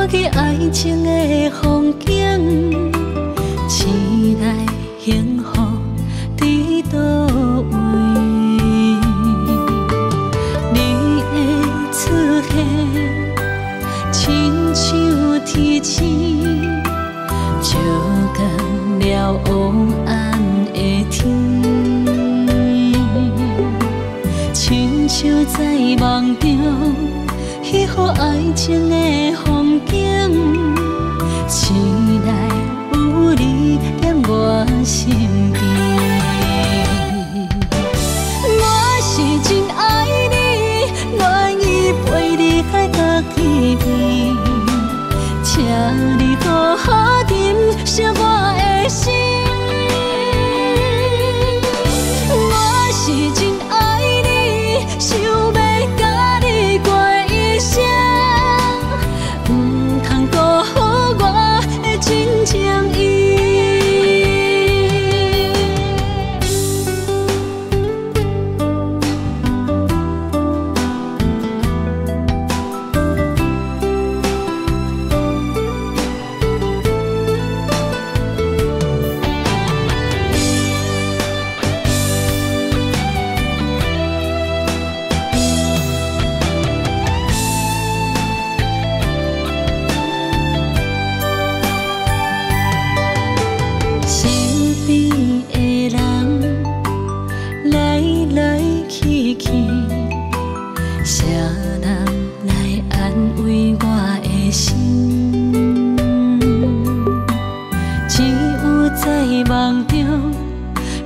看见爱情的风景，醒来幸福伫倒位？你的出现，亲像天星，照亮了黑暗的天，亲像在梦中翕予爱情的风景，醒来有你踮我身边。我是真爱你，愿意陪你海角天边，请你好好珍惜我的心。我是真爱你，想要甲你过一生，唔通辜负我的真情意。啥人来安慰我的心？只有在梦中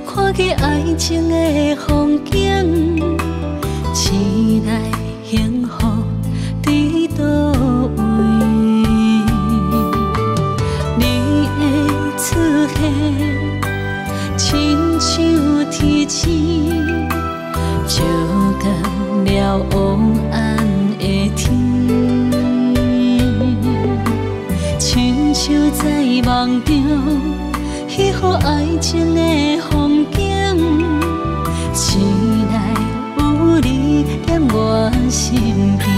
看见爱情的风景，醒来幸福伫倒位？你的出现，亲像天星，照亮了黑暗的天，亲像在梦中翕予爱情的风景，醒来有你踮我身边。